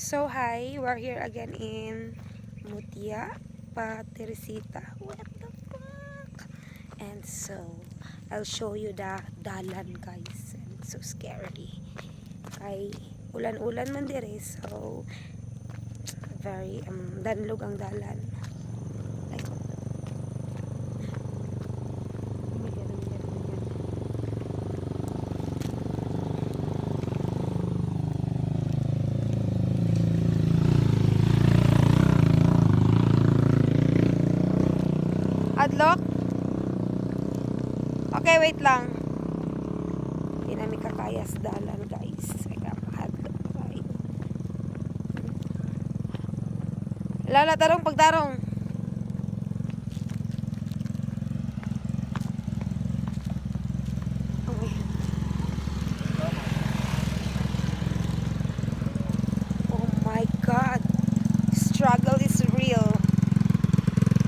So hi, we're here again in Mutia, Teresita. What the fuck? And so, I'll show you the dalan guys. And it's so scary. Kay ulan-ulan man dire, so very danlog ang dalan. Like, Adlock? Okay, wait lang. Hindi namin kakayas dalan, guys. Adlock, right? Lala, tarong, pagtarong. Okay. Oh my God. Struggle is real.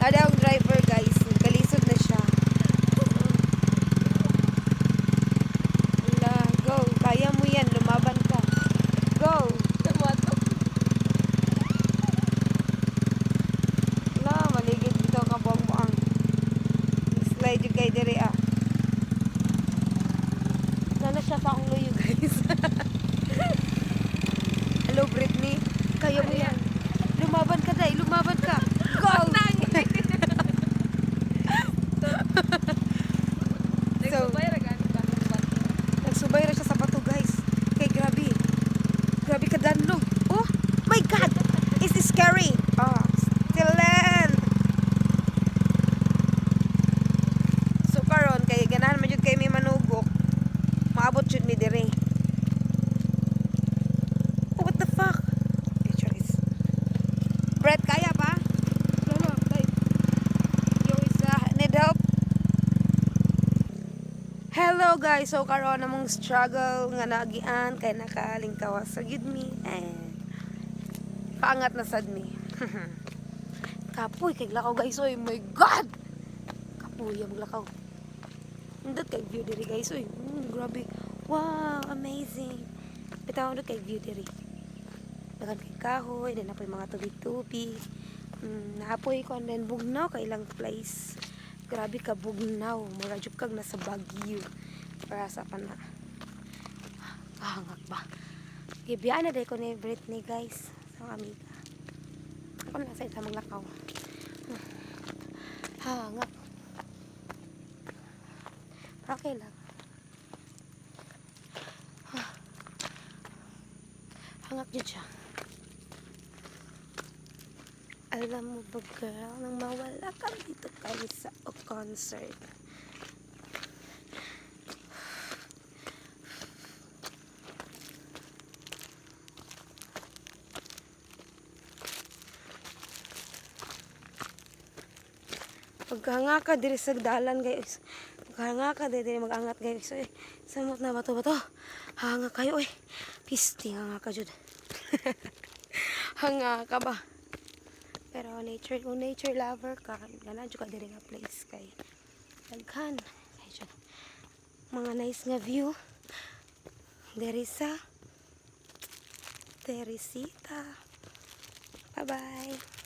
Ada ang driver guys, nagkalisod na siya. Wala, go. Kaya mo yan, lumaban ka. Go. Wala, maligid dito ka buang-buang. Slide yung kay dire ah. Nana siya sa akong luyo guys. Hello Britney, kaya mo yan. Lumaban ka day, lumaban ka. Go! Nagsubay ra siya sa bato guys. Kay grabe. Grabe ka danlog. Oh my God. Is this scary? Oh, still land. So karon kay ganahan man jud kay may manugok. Maabot jud mi dire. Oh, what the fuck? Brett, kaya pa? No, you is need help? Hello guys, so karon namong struggle nga nagian kay nakalingkawas sa gid mi and paangat na sad mi. Kapoy kay lakaw guys, oy my God. Kapoy ang lakaw. Ndot kay view diri guys, oy. Grabe. Wow, amazing. Bitaw ndot kay view diri. Dagan kay kahoy, then apoy mga tubig-tubig. Naapoy ko and then bugnaw kay ilang place. Grabe ka bugnaw, mura jud kag nasa Baguio. Para sa pana. Hangak ba. Gibiyaan na day ko ni Britney guys, sa amiga. Ako na sa mga lakaw. Hangak. Okay lang. Hangak jud siya. Alam mo ba girl, nang mawala ka dito kayo sa concert. Pagkahanga ka diri sa dalan guys. Pagkahanga ka diri mag-angat guys. Oy, samot na bato-bato. Hanga kayo oy. Pisti hanga ka jud. Hanga ka ba? Pero nature lover ka, gana jud ka diri nga place kay daghan kay jud mga nice nga view diri sa Teresita. Bye bye.